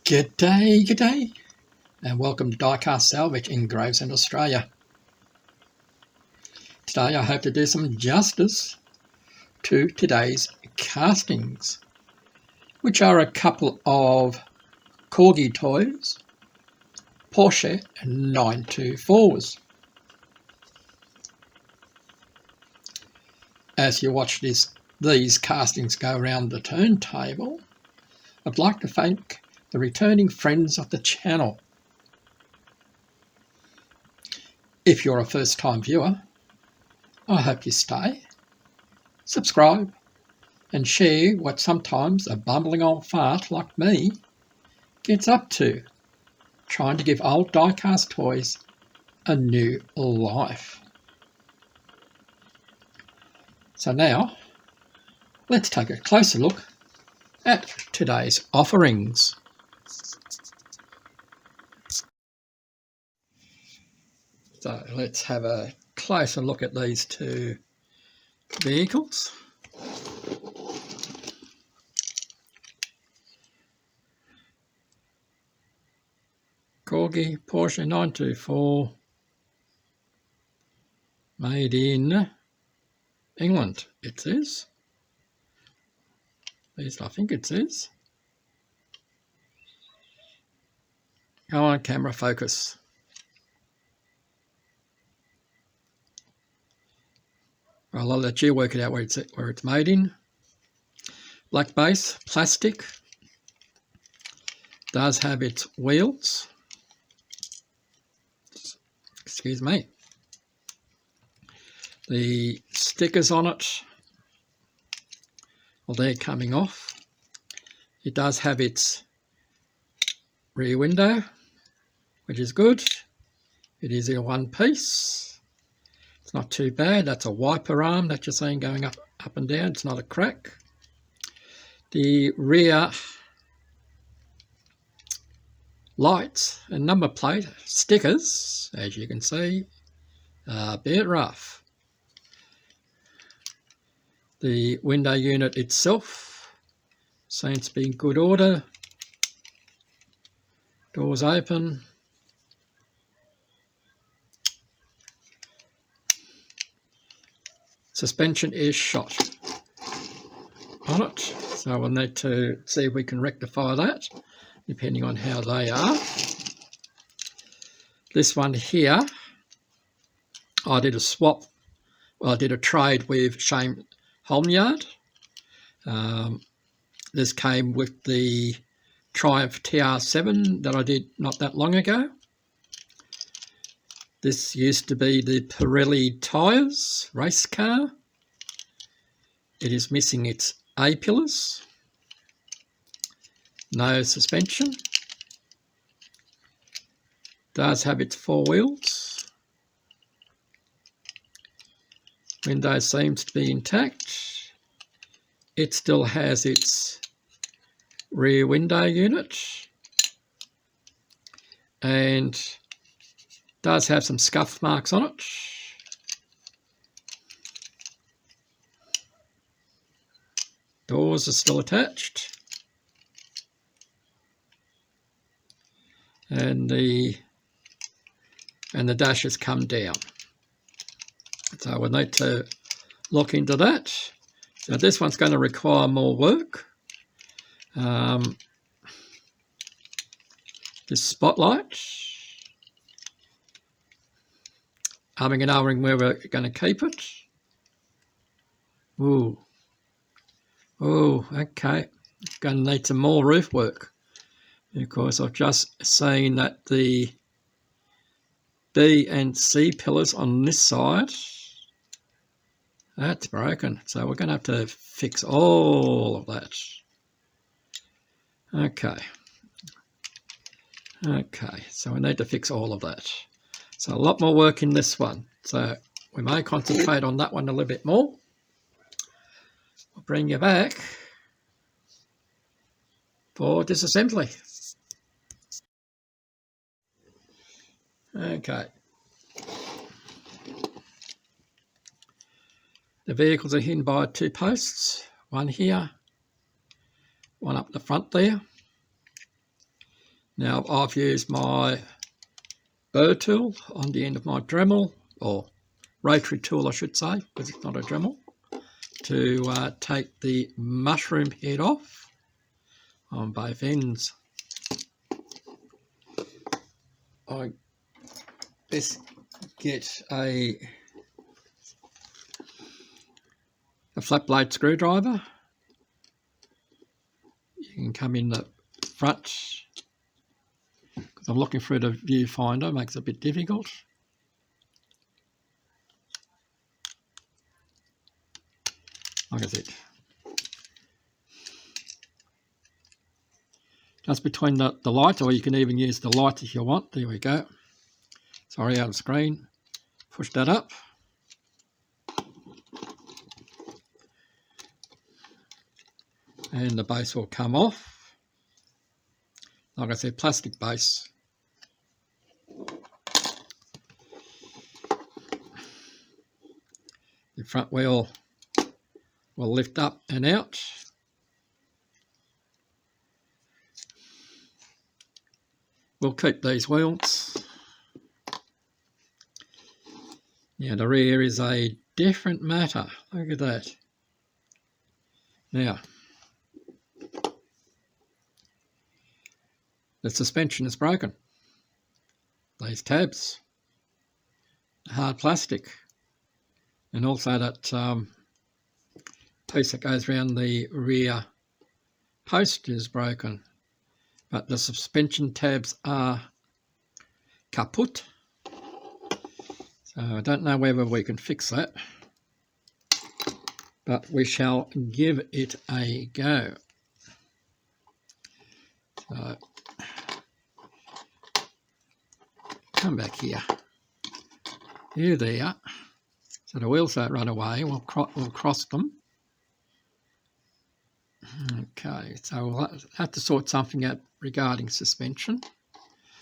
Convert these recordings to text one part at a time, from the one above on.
G'day, and welcome to Diecast Salvage in Gravesend, Australia. Today I hope to do some justice to today's castings, which are a couple of Corgi toys, Porsche 924s. As you watch these castings go around the turntable, I'd like to thank the returning friends of the channel. If you're a first-time viewer, I hope you stay, subscribe, and share what sometimes a bumbling old fart like me gets up to, trying to give old diecast toys a new life. So now, let's take a closer look at today's offerings. So let's have a closer look at these two vehicles. Corgi Porsche 924, made in England, it says. At least I think it says. Come on, camera, focus. Well, I'll let you work it out where it's made in. Black base, plastic. Does have its wheels. Excuse me. The stickers on it, well, they're coming off. It does have its rear window, which is good. It is in one piece. It's not too bad. That's a wiper arm that you're seeing going up and down. It's not a crack. The rear lights and number plate stickers, as you can see, are a bit rough. The window unit itself seems to be in good order. Doors open. Suspension is shot on it, so we'll need to see if we can rectify that, depending on how they are. This one here, I did a swap. Well, I did a trade with Shane Holmyard. This came with the Triumph TR7 that I did not that long ago. This used to be the Pirelli tyres race car. It is missing its A-pillars. No suspension. Does have its four wheels. Window seems to be intact. It still has its rear window unit and does have some scuff marks on it. Doors are still attached. And the dash has come down. So we'll need to look into that. So this one's going to require more work. This spotlight. Humming and ahhing where we're going to keep it. Ooh. Oh, okay. Going to need some more roof work. Because I've just seen that the B and C pillars on this side, that's broken. So we're going to have to fix all of that. Okay, so we need to fix all of that. So a lot more work in this one. So we may concentrate on that one a little bit more. I'll bring you back for disassembly. Okay. The vehicles are hidden by two posts, one here, one up the front there. Now I've used my burr tool on the end of my Dremel, or rotary tool I should say, because it's not a Dremel, to take the mushroom head off on both ends. I best get a flat blade screwdriver. You can come in the front, because I'm looking through the viewfinder, makes it a bit difficult. Like I said, just between the light, or you can even use the light if you want. There we go. Sorry, out of screen. Push that up. And the base will come off. Like I said, plastic base. The front wheel will lift up and out. We'll keep these wheels. Now the rear is a different matter. Look at that. Now, the suspension is broken. These tabs, hard plastic, and also that piece that goes around the rear post is broken. But the suspension tabs are kaput. So I don't know whether we can fix that, but we shall give it a go. So come back here. Here they are. So the wheels don't run away. We'll cross them. Okay, so we'll have to sort something out regarding suspension.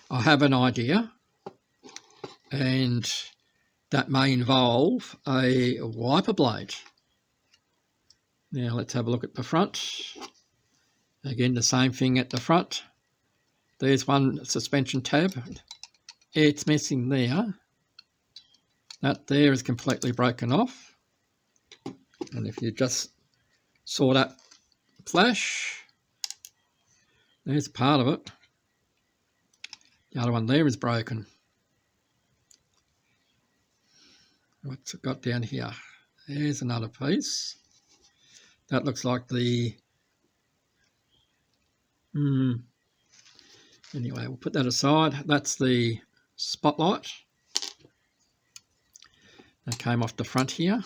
I have an idea, and that may involve a wiper blade. Now let's have a look at the front. Again, the same thing at the front. There's one suspension tab. It's missing there. That there is completely broken off. And if you just saw that flash, there's part of it. The other one there is broken. What's it got down here? There's another piece. That looks like the... Anyway, we'll put that aside. That's the spotlight that came off the front here.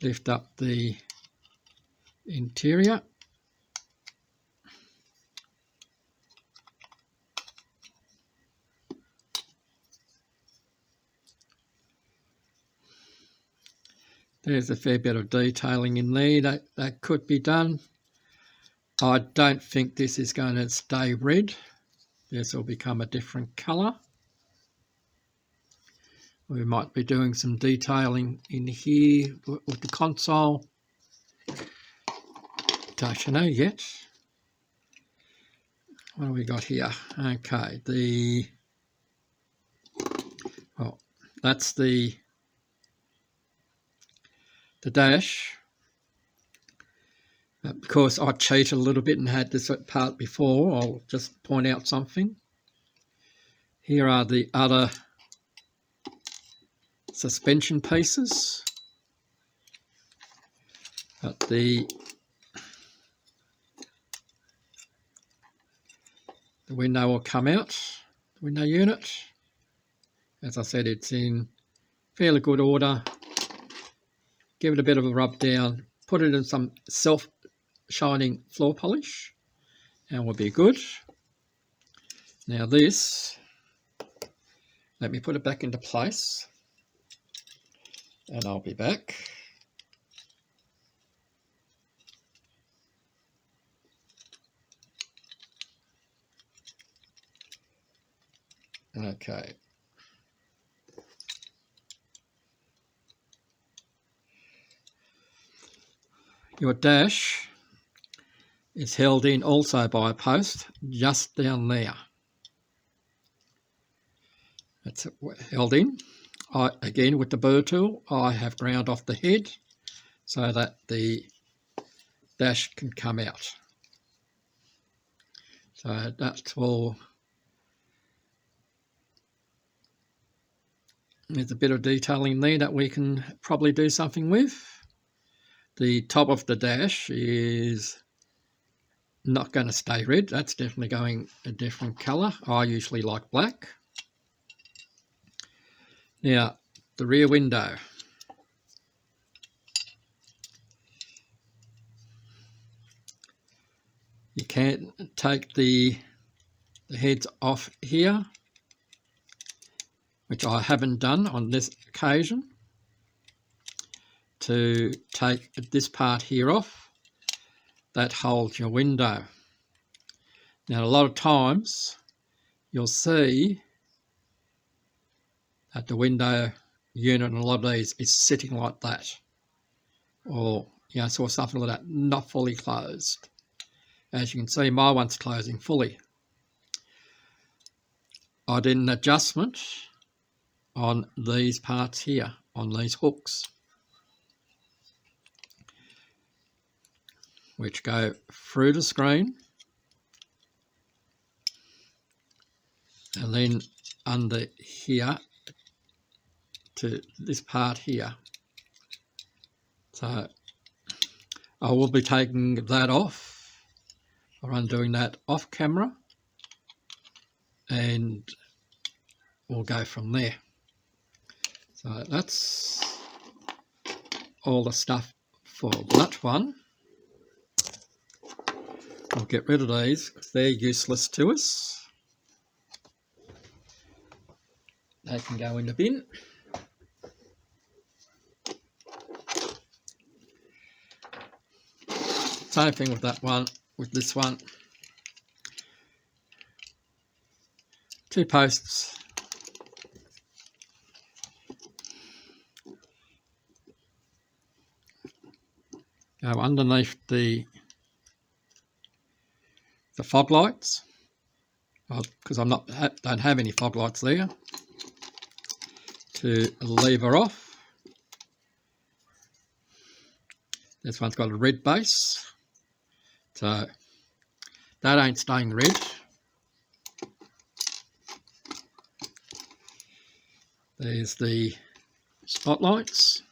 Lift up the interior. There's a fair bit of detailing in there that could be done. I don't think this is going to stay red. This will become a different colour. We might be doing some detailing in here with the console. Don't you know yet? What have we got here? Okay, well, that's the dash. Because I cheated a little bit and had this part before, I'll just point out something. Here are the other suspension pieces. But the window will come out, the window unit. As I said, it's in fairly good order. Give it a bit of a rub down, put it in some self-shining floor polish, and we'll be good. Now this, let me put it back into place, and I'll be back. Okay. Your dash is held in also by a post just down there. That's held in. Again, with the burr tool, I have ground off the head so that the dash can come out. So that's all. There's a bit of detailing there that we can probably do something with. The top of the dash is not going to stay red. That's definitely going a different colour. I usually like black. Now, the rear window. You can take the heads off here, which I haven't done on this occasion, to take this part here off that holds your window. Now, a lot of times you'll see that the window unit on a lot of these is sitting like that, or so something like that, not fully closed. As you can see, my one's closing fully. I did an adjustment on these parts here, on these hooks, which go through the screen and then under here to this part here. So I will be taking that off, or undoing that off camera, and we'll go from there. So that's all the stuff for that one. I'll get rid of these because they're useless to us. They can go in the bin. Same thing with that one, with this one. 2 posts. Go underneath the fog lights, because don't have any fog lights there, to lever off. This one's got a red base, so that ain't staying red. There's the spotlights.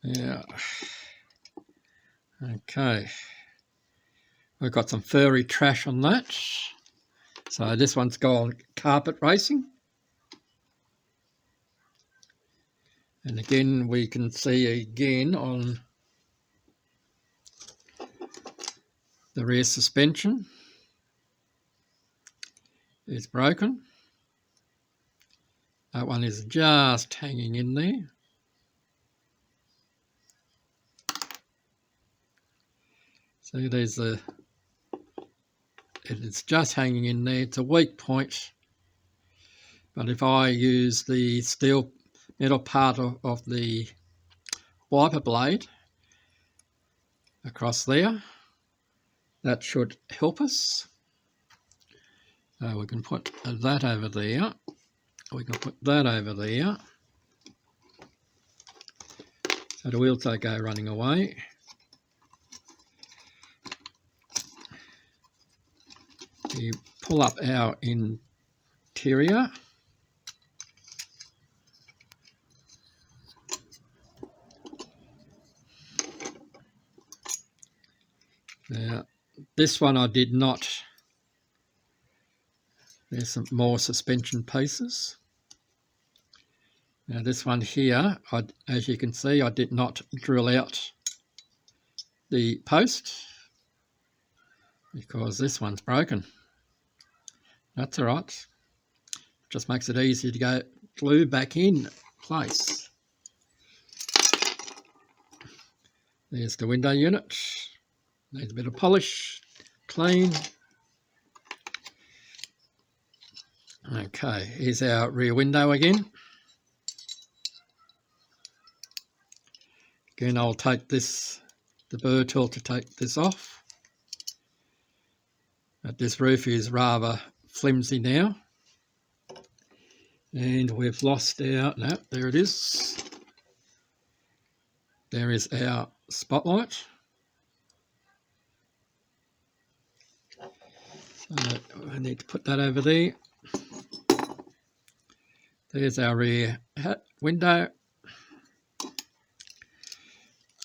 Yeah. Okay. We've got some furry trash on that. So this one's gone carpet racing. And again, we can see again on the rear suspension is broken. That one is just hanging in there. See, it's just hanging in there. It's a weak point. But if I use the metal part of the wiper blade across there, that should help us. So we can put that over there. We can put that over there. So the wheels don't go running away. We pull up our interior. Now, this one I did not. There's some more suspension pieces. Now this one here, as you can see, I did not drill out the post because this one's broken. That's all right. Just makes it easier to go glue back in place. There's the window unit. Needs a bit of polish, clean. Okay, here's our rear window again. Again, I'll take the burr tool to take this off. But this roof is rather flimsy now. And we've lost our, no, there it is. There is our spotlight. So I need to put that over there. There's our rear window.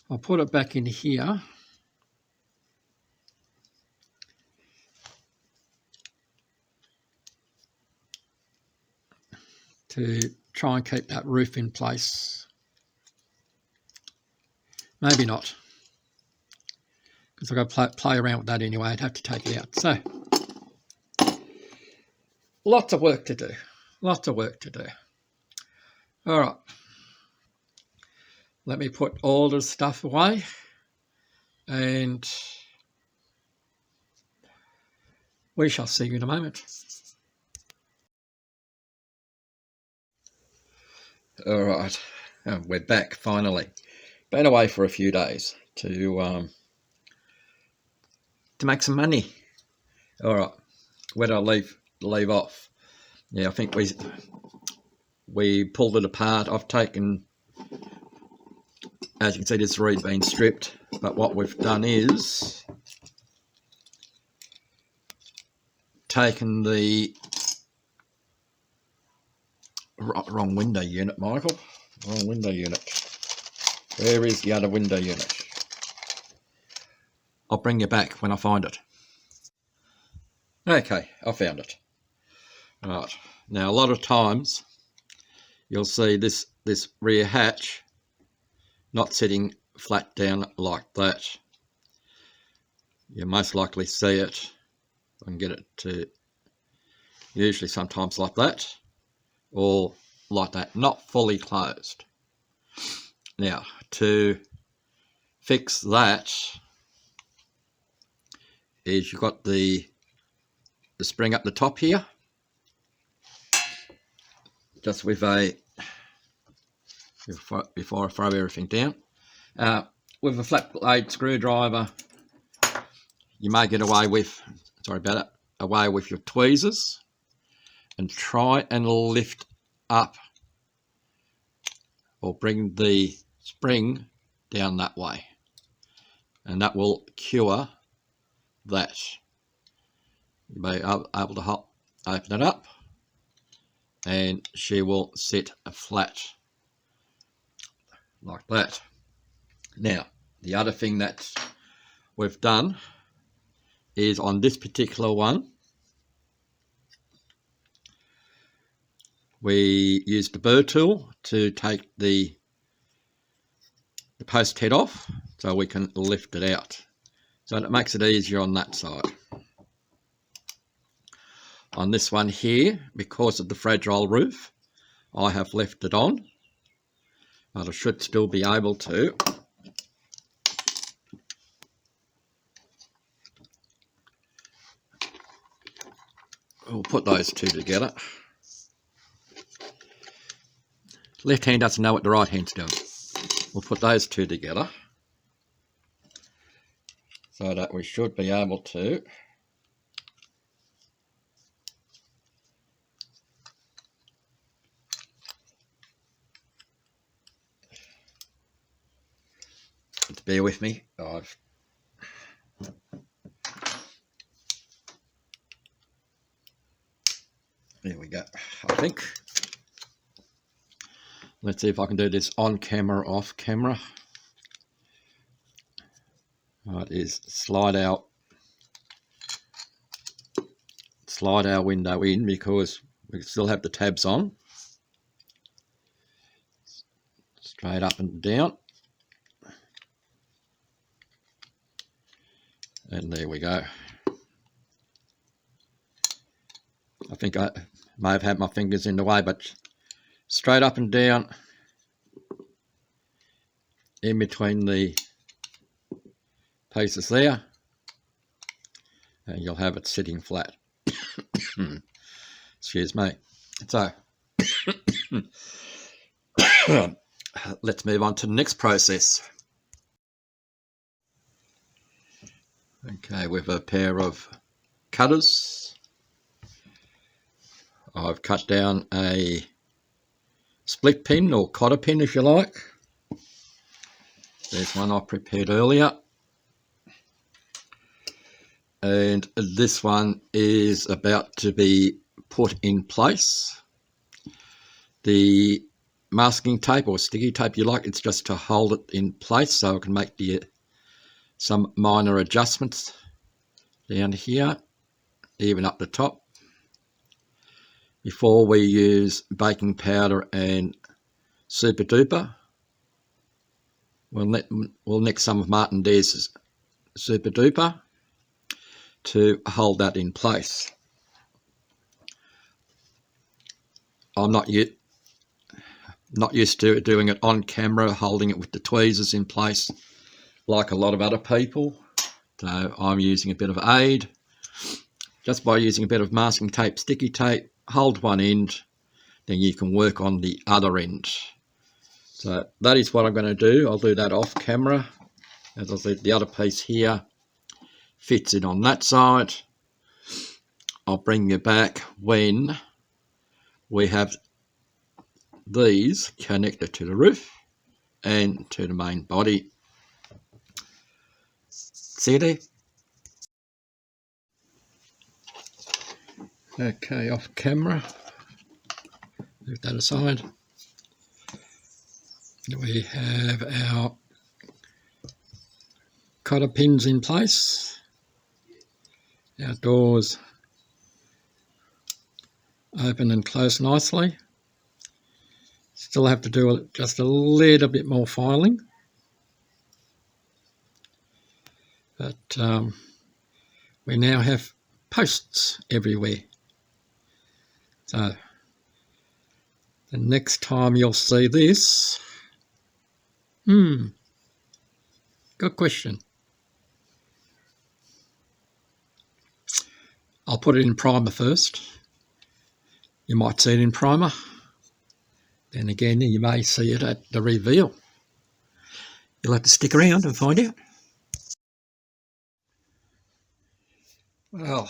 I'll put it back in here. To try and keep that roof in place. Maybe not, because I've got to play around with that anyway. I'd have to take it out. So, lots of work to do. Lots of work to do. All right. Let me put all the stuff away, and we shall see you in a moment. All right, we're back finally. Been away for a few days to make some money. All right, where did I leave off? Yeah, I think we pulled it apart. I've taken, as you can see, this reed been stripped. But what we've done is taken the wrong window unit, Michael. Wrong window unit. Where is the other window unit? I'll bring you back when I find it. Okay, I found it. Right. Now, a lot of times you'll see this rear hatch not sitting flat down like that. You most likely see it. I can get it to usually sometimes like that, or like that, not fully closed. Now, to fix that is you've got the spring up the top here, just with a, before I throw everything down, with a flat blade screwdriver, you may get away with, away with your tweezers, and try and lift up or bring the spring down that way, and that will cure that. You may be able to open it up, and she will sit flat like that. Now, the other thing that we've done is on this particular one, we used the burr tool to take the post head off so we can lift it out. So it makes it easier on that side. On this one here, because of the fragile roof, I have left it on, but I should still be able to we'll put those two together. Left hand doesn't know what the right hand's doing. We'll put those two together so that we should be able to bear with me. There we go. I think. Let's see if I can do this on camera, off camera. Right, is slide our window in, because we still have the tabs on. Straight up and down. And there we go. I think I may have had my fingers in the way, but straight up and down in between the pieces there, and you'll have it sitting flat. Excuse me. So let's move on to the next process. Okay, with a pair of cutters, I've cut down a split pin or cotter pin if you like. There's one I prepared earlier. And this one is about to be put in place. The masking tape or sticky tape you like, it's just to hold it in place so I can make some minor adjustments down here, even up the top, before we use baking powder and super duper. We'll mix some of Martin Dare's super duper to hold that in place. I'm not used to doing it on camera, holding it with the tweezers in place like a lot of other people. So I'm using a bit of aid. Just by using a bit of masking tape, sticky tape, hold one end, then you can work on the other end. So that is what I'm going to do. I'll do that off camera. As I said, the other piece here fits in on that side. I'll bring you back when we have these connected to the roof and to the main body. See you there. Okay, off camera. Move that aside. We have our cotter pins in place. Our doors open and close nicely. Still have to do just a little bit more filing. But we now have posts everywhere. So the next time you'll see this, good question. I'll put it in primer first. You might see it in primer. Then again, you may see it at the reveal. You'll have to stick around and find out. Well,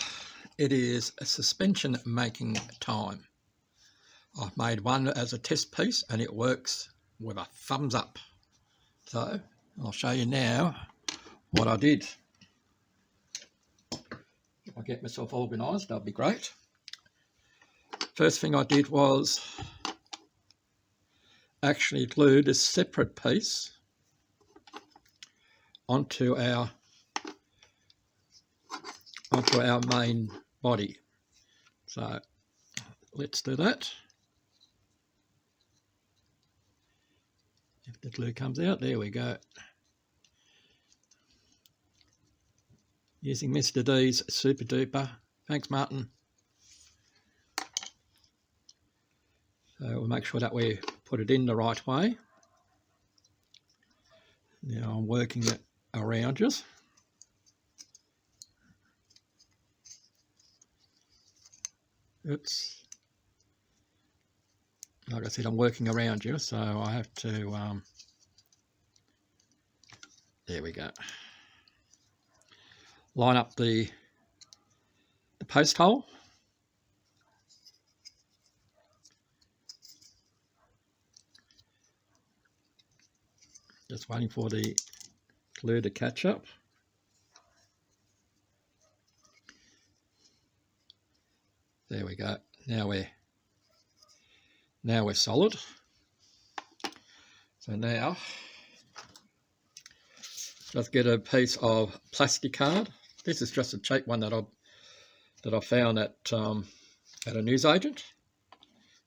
it is a suspension making time. I've made one as a test piece and it works with a thumbs up. So I'll show you now what I did. If I get myself organised, that'll be great. First thing I did was actually glue this separate piece onto our main body. So let's do that. If the glue comes out, there we go. Using Mr. D's Super Duper. Thanks, Martin. So we'll make sure that we put it in the right way. Now I'm working it around just. Oops. Like I said, I'm working around you, so I have to, there we go. Line up the post hole. Just waiting for the glue to catch up. There we go. Now we're solid. So now just get a piece of plastic card. This is just a cheap one that I found at a newsagent.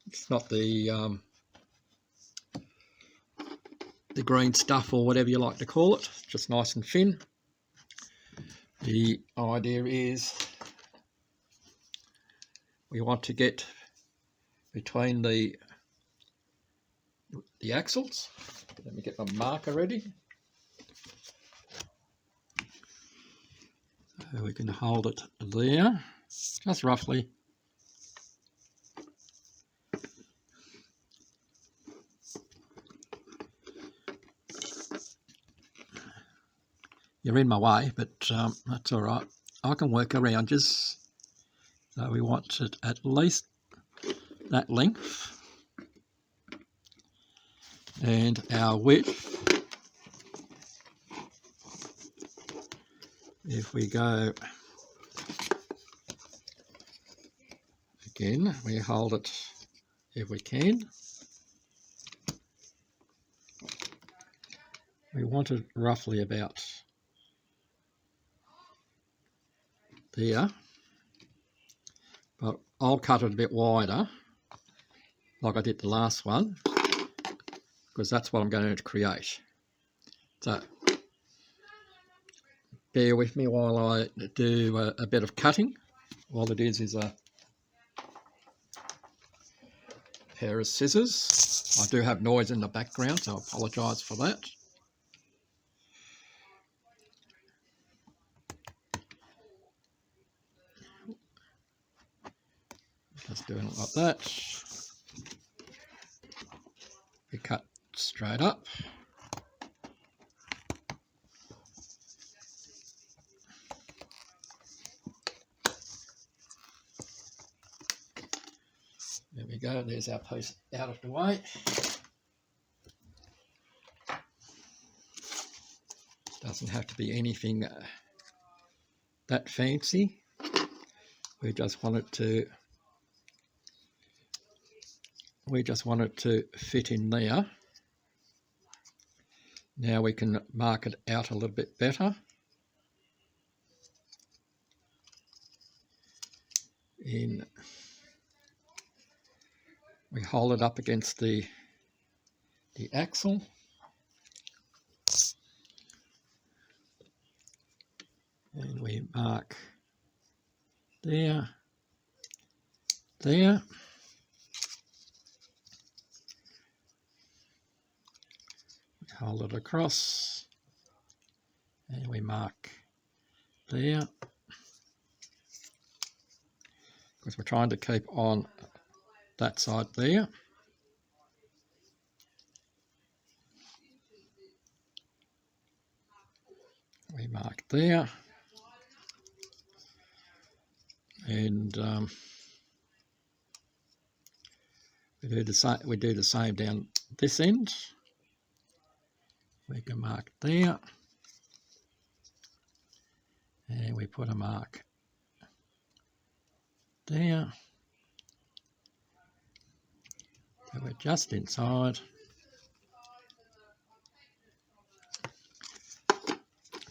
It's not the green stuff or whatever you like to call it. It's just nice and thin. The idea is we want to get between the axles. Let me get my marker ready. So we can hold it there, just roughly. You're in my way, but that's all right. I can work around you. So we want it at least that length. And our width, if we go, again, we hold it if we can. We want it roughly about there, but I'll cut it a bit wider like I did the last one because that's what I'm going to create. So bear with me while I do a bit of cutting. All it is a pair of scissors. I do have noise in the background, so I apologise for that. Just doing it like that. We cut straight up. There we go, there's our piece out of the way. Doesn't have to be anything that fancy. We just want it to fit in there. Now we can mark it out a little bit better. We hold it up against the axle. And we mark there. Hold it across and we mark there because we're trying to keep on that side there. We mark there and we do the same down this end. We can mark there and we put a mark there. So we're just inside.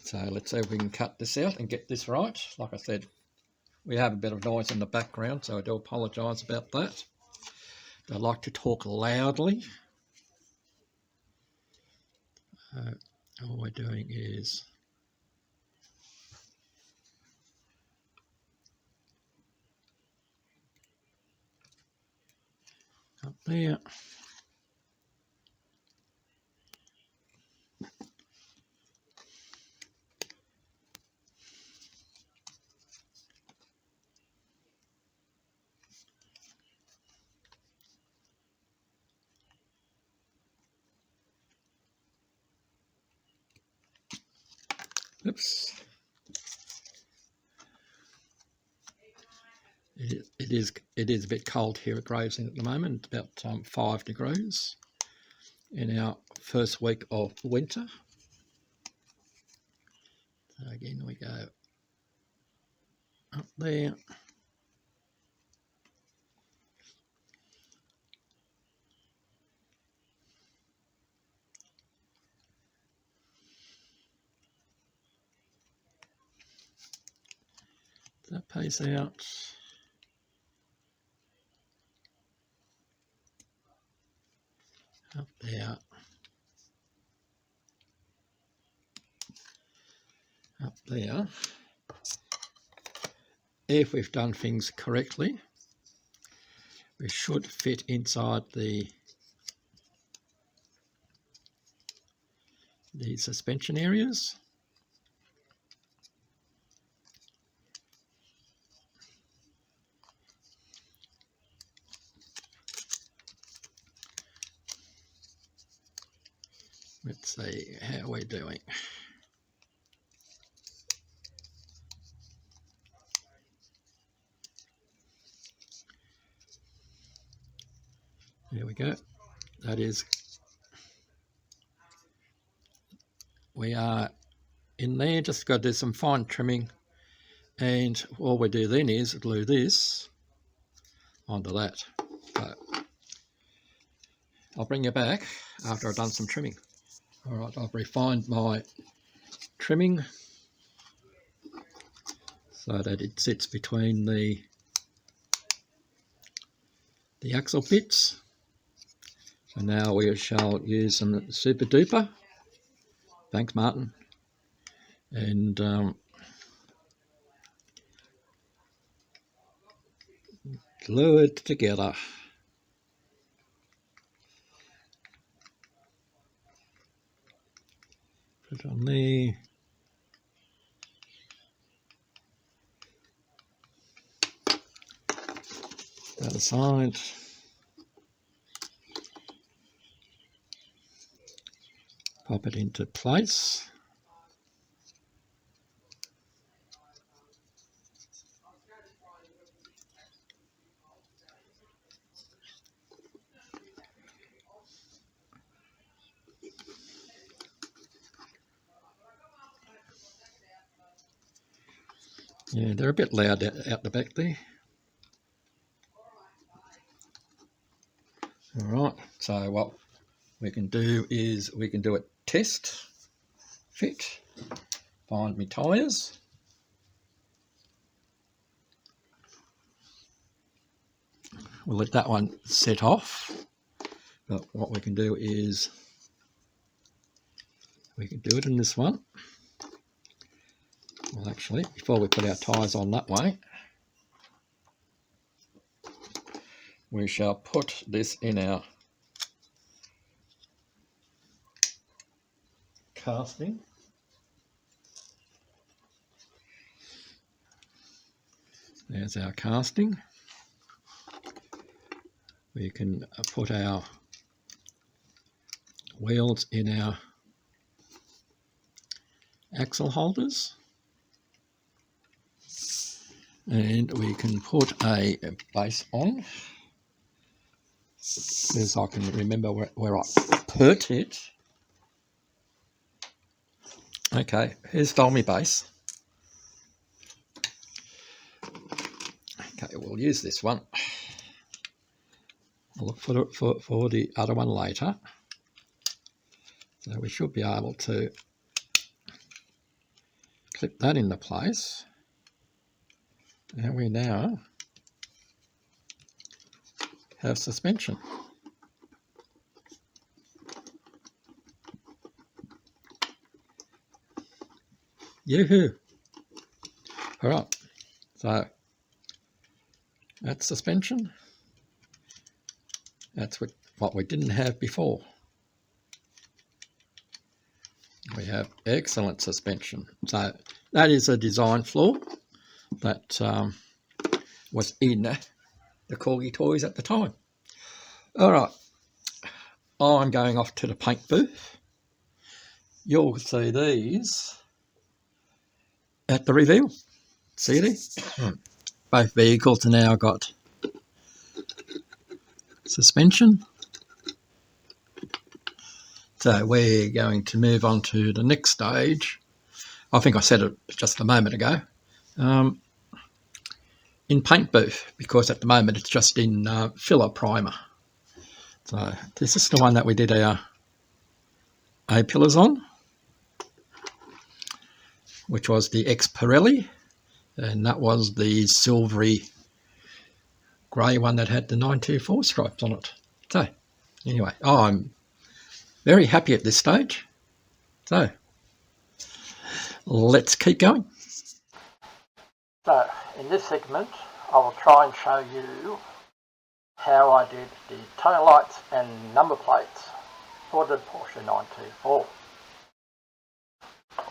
So let's see if we can cut this out and get this right. Like I said, we have a bit of noise in the background, so I do apologise about that. I like to talk loudly. All we're doing is up there. Oops. It is a bit cold here at Gravesend at the moment, about 5 degrees in our first week of winter. So again, we go up there. That piece out. Up there. Up there. If we've done things correctly, we should fit inside the suspension areas. Let's see how we're doing. There we go. That is, we are in there, just got to do some fine trimming, and all we do then is glue this onto that. So I'll bring you back after I've done some trimming. Alright, I've refined my trimming so that it sits between the axle bits. So now we shall use some super duper, thanks Martin, and glue it together. Put it on there. The other side. Pop it into place. Yeah, they're a bit loud out the back there. Alright, so what we can do is we can do a test fit. Find my tyres. We'll let that one set off. But what we can do is we can do it in this one. Well, actually, before we put our tyres on that way, we shall put this in our casting. There's our casting. We can put our wheels in our axle holders, and we can put a base on, as I can remember where I put it. Okay, here's my base. Okay, we'll use this one. I'll look for the other one later. So we should be able to clip that into place. And we now have suspension. Yoo-hoo! Alright, so that's suspension. That's what we didn't have before. We have excellent suspension. So that is a design flaw that was in the Corgi toys at the time. Alright, I'm going off to the paint booth. You'll see these at the reveal. See there? Both vehicles have now got suspension. So we're going to move on to the next stage. I think I said it just a moment ago. In paint booth, because at the moment it's just in filler primer. So this is the one that we did our A-pillars on, which was the X Pirelli, and that was the silvery grey one that had the 924 stripes on it. So anyway, I'm very happy at this stage. So let's keep going. So in this segment I will try and show you how I did the tail lights and number plates for the Porsche 924.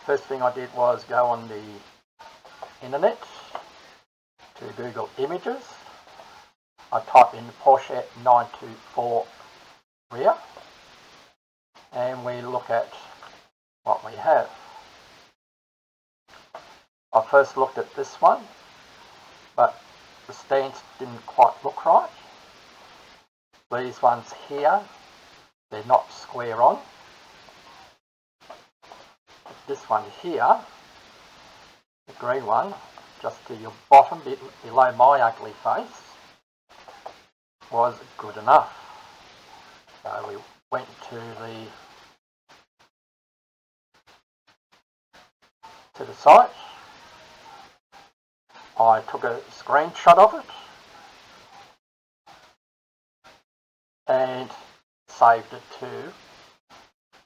First thing I did was go on the internet to Google Images. I type in Porsche 924 rear and we look at what we have. I first looked at this one, but the stance didn't quite look right. These ones here, they're not square on. This one here, the green one, just to your bottom, below my ugly face, was good enough. So we went to the site. I took a screenshot of it and saved it to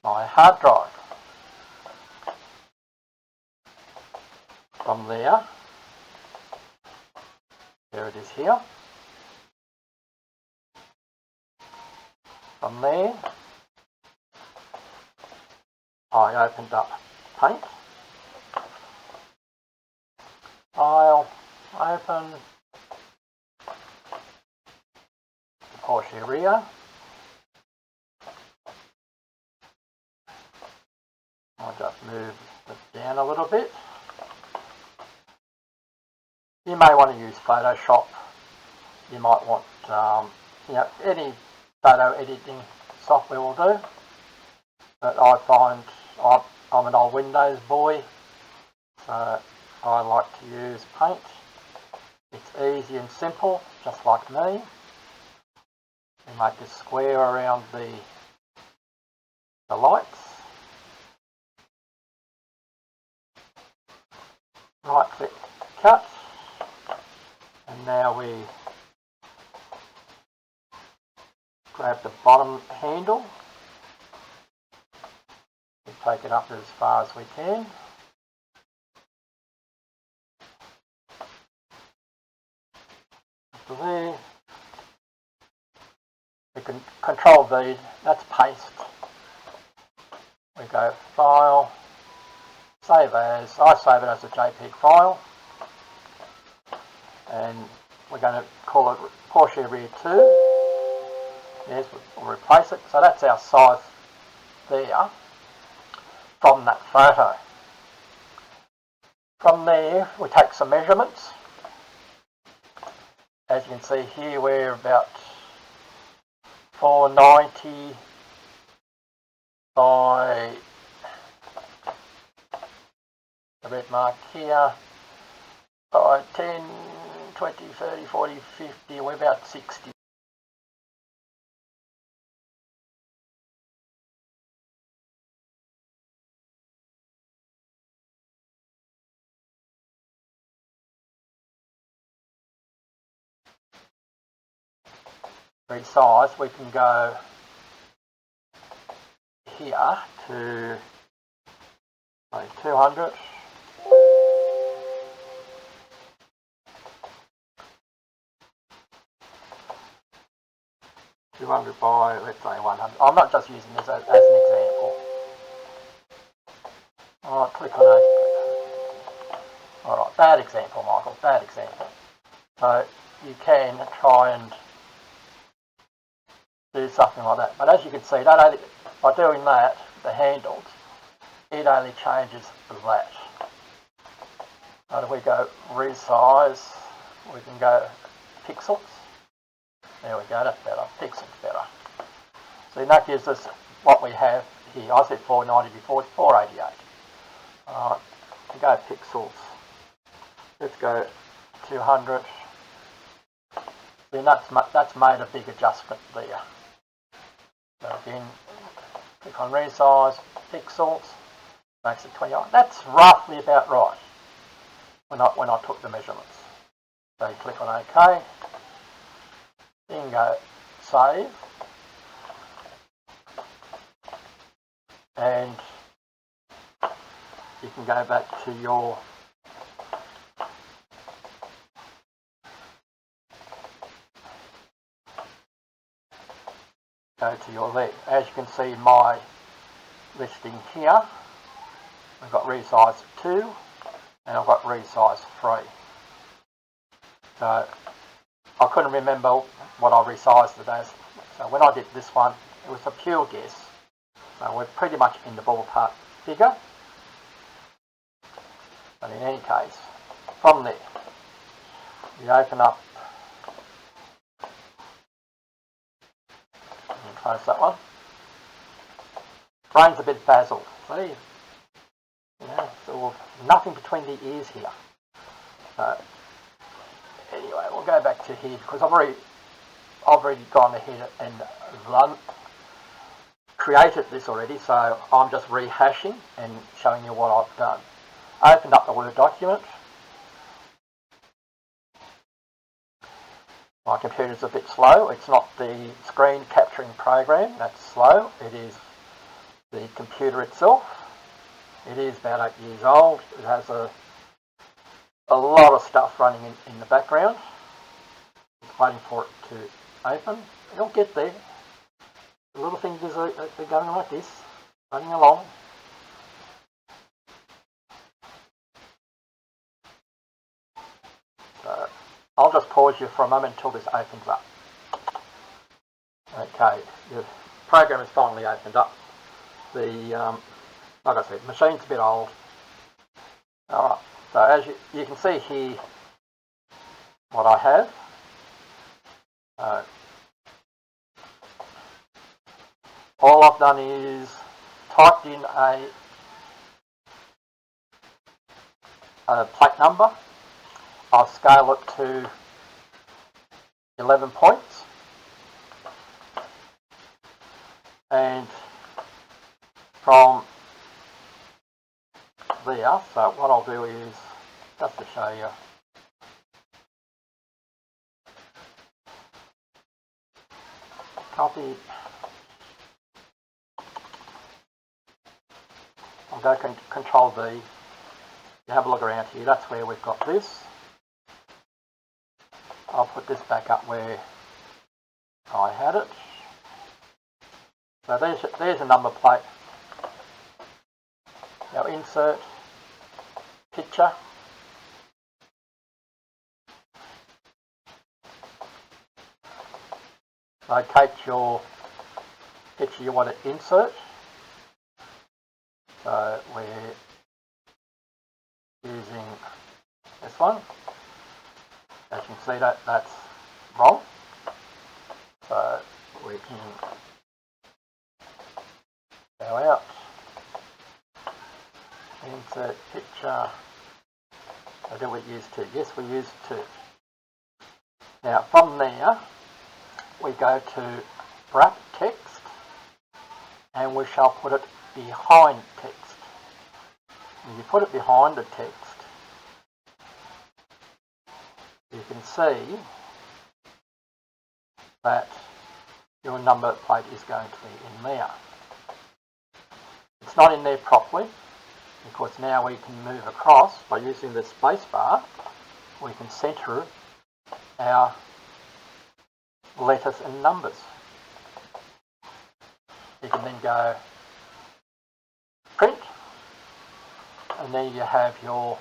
my hard drive. From there it is here. From there, I opened up Paint. I'll open the Porsche rear. I'll just move it down a little bit. You may want to use Photoshop. You might want, any photo editing software will do. But I find I'm an old Windows boy, so I like to use Paint. It's easy and simple, just like me. You make a square around the lights. Right click, cut. And now we grab the bottom handle. We take it up as far as we can. Up to there. We can Control V, that's paste. We go File, Save As. I save it as a JPEG file. And we're going to call it Porsche Rear 2. Yes, we'll replace it. So that's our size there from that photo. From there, we take some measurements. As you can see here, we're about 490 by the red mark here by 10, 20, 30, 40, 50, we're about 60. Resize, we can go here to like 200. By, let's say 100. I'm not just using this as an example. Alright, click on it. Alright, bad example, Michael, bad example. So you can try and do something like that. But as you can see, that only, by doing that, the handles, it only changes that. So if we go resize, we can go pixels. There we go, that's better. Pixels better. So that gives us what we have here. I said 490 before, it's 488. Alright, to go pixels, let's go 200. Then that's made a big adjustment there. So again, click on resize, pixels, makes it 29. That's roughly about right when I took the measurements. So you click on OK. Then go save, and you can go back to your leg. As you can see, my listing here, I've got resize 2 and I've got resize 3. So I couldn't remember what I resized it as. So when I did this one, it was a pure guess. So we're pretty much in the ballpark figure. But in any case, from there, you open up close that one. Brain's a bit dazzled. See? Yeah, sort of nothing between the ears here. So, anyway, we'll go back to here because I've already gone ahead and created this already, so I'm just rehashing and showing you what I've done. I opened up the Word document. My computer's a bit slow. It's not the screen capturing program that's slow. It is the computer itself. It is about 8 years old. It has a lot of stuff running in the background. It's waiting for it to open. It'll get there. The little things are going like this, running along. So I'll just pause you for a moment until this opens up. Okay, the program has finally opened up. Like I said, the machine's a bit old. Alright, so as you can see here what I have. All I've done is typed in a plate number. I'll scale it to 11 points. And from there, so what I'll do is, just to show you, copy, I'll go Control V, you have a look around here, that's where we've got this. I'll put this back up where I had it. So there's a number plate. Now insert picture. Locate your picture you want to insert. So we're using this one. As you can see, that's wrong. So we can go out, insert picture. So do we use 2? Yes, we use 2. Now from there, we go to wrap text, and we shall put it behind text. When you put it behind the text, you can see that your number plate is going to be in there. It's not in there properly because now we can move across by using the space bar. We can centre our letters and numbers. You can then go print, and then you have your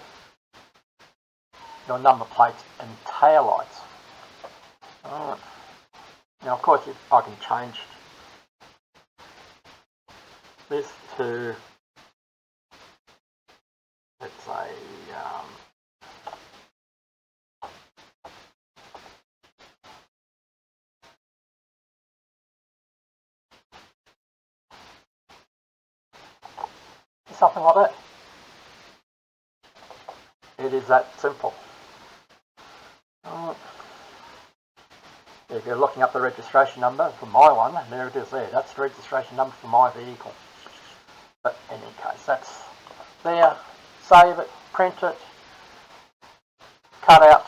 number plates and tail lights. Alright. Now of course I can change this to, let's say, something like that. It is that simple. If you're looking up the registration number for my one, there it is there. That's the registration number for my vehicle. But in any case, that's there. Save it, print it, cut out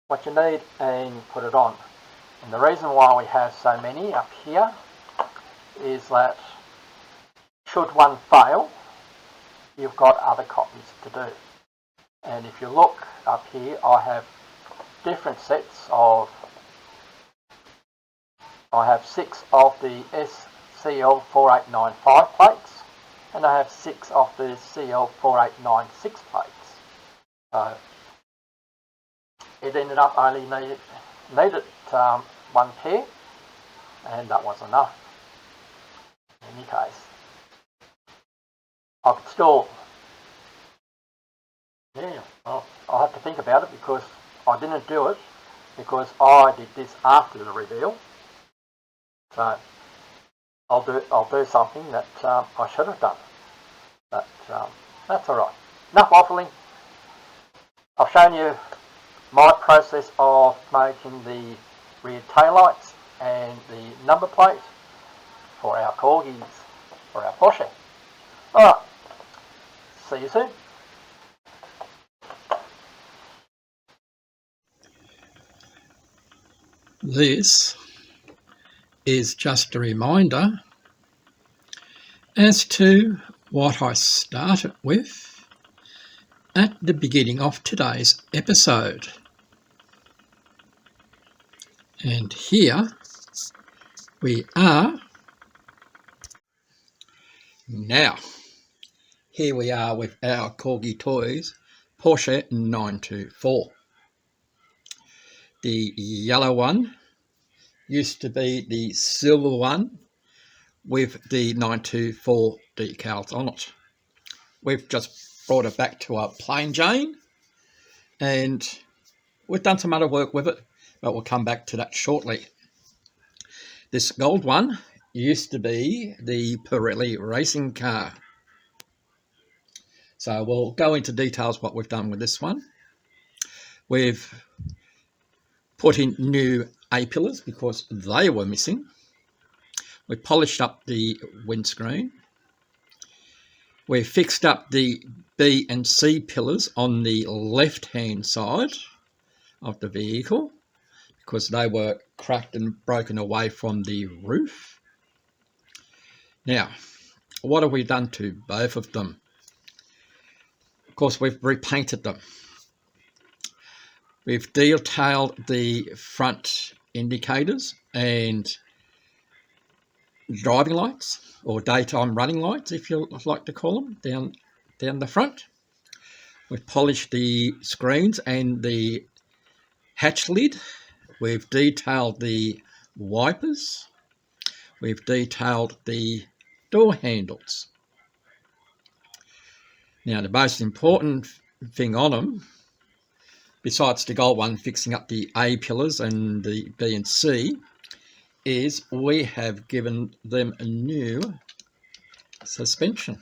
what you need and put it on. And the reason why we have so many up here is that should one fail, you've got other copies to do. And if you look up here, I have different sets of, I have 6 of the SCL 4895 plates, and I have 6 of the CL 4896 plates. So it ended up only needed one pair, and that was enough. In any case, I could still, I'll have to think about it because I didn't do it because I did this after the reveal. So I'll do something that I should have done. But that's alright. Enough waffling. I've shown you my process of making the rear taillights and the number plate for our Corgis, for our Porsche. Alright, see you soon. This is just a reminder as to what I started with at the beginning of today's episode. And here we are. Now, here we are with our Corgi Toys Porsche 924. The yellow one used to be the silver one with the 924 decals on it. We've just brought it back to a plain Jane, and we've done some other work with it, but we'll come back to that shortly. This gold one used to be the Pirelli racing car. So we'll go into details what we've done with this one. We've put in new A-pillars because they were missing. We polished up the windscreen. We fixed up the B and C pillars on the left-hand side of the vehicle because they were cracked and broken away from the roof. Now, what have we done to both of them? Of course, we've repainted them. We've detailed the front indicators and driving lights, or daytime running lights if you like to call them, down the front. We've polished the screens and the hatch lid. We've detailed the wipers. We've detailed the door handles. Now, the most important thing on them, besides the gold one fixing up the A pillars and the B and C, is we have given them a new suspension.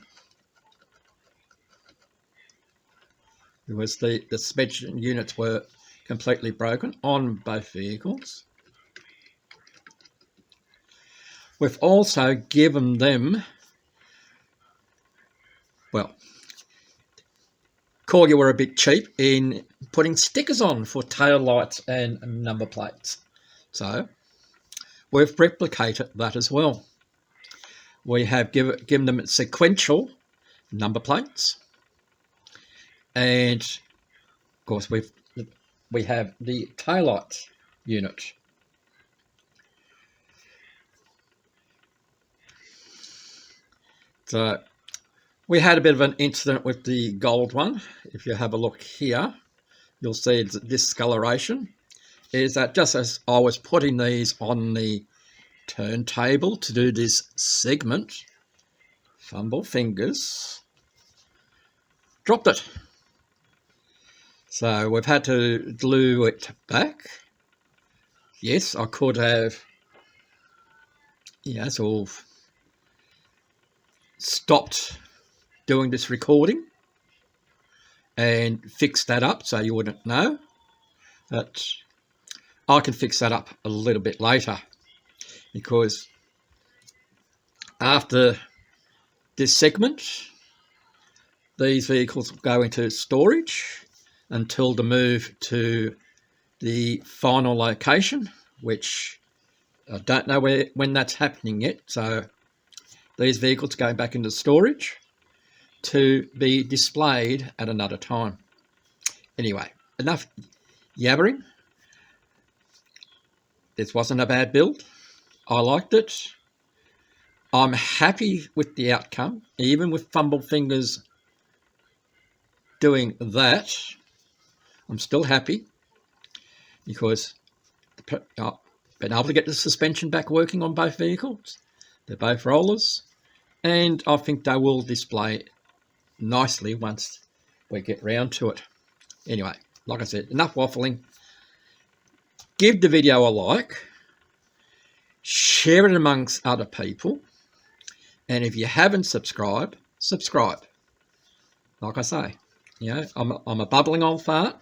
Because the suspension units were completely broken on both vehicles. We've also given them, well, Corgi were a bit cheap in putting stickers on for tail lights and number plates. So we've replicated that as well. We have given them sequential number plates, and of course we have the taillight unit. So we had a bit of an incident with the gold one. If you have a look here, you'll see the discoloration. Is that just as I was putting these on the turntable to do this segment, fumble fingers, dropped it. So we've had to glue it back. Yes, I could have, sort of stopped doing this recording and fixed that up so you wouldn't know. But I can fix that up a little bit later, because after this segment, these vehicles will go into storage until the move to the final location, which I don't know when that's happening yet. So these vehicles go back into storage to be displayed at another time. Anyway, enough yabbering. This wasn't a bad build. I liked it. I'm happy with the outcome, even with fumble fingers doing that. I'm still happy because I've been able to get the suspension back working on both vehicles. They're both rollers, and I think they will display nicely once we get round to it. Anyway, like I said, enough waffling. Give the video a like, share it amongst other people. And if you haven't subscribed, subscribe. Like I say, I'm a bubbling old fart.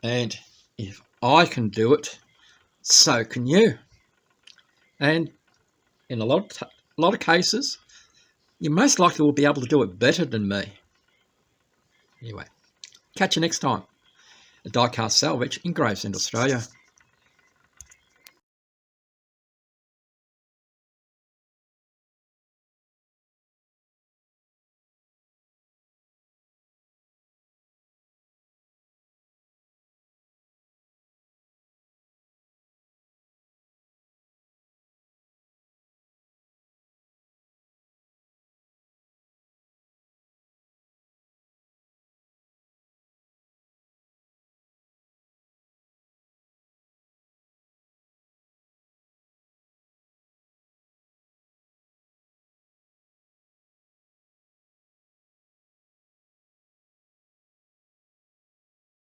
And if I can do it, so can you. And in a lot of cases, you most likely will be able to do it better than me. Anyway, catch you next time at Diecast Salvage in Gravesend, Australia.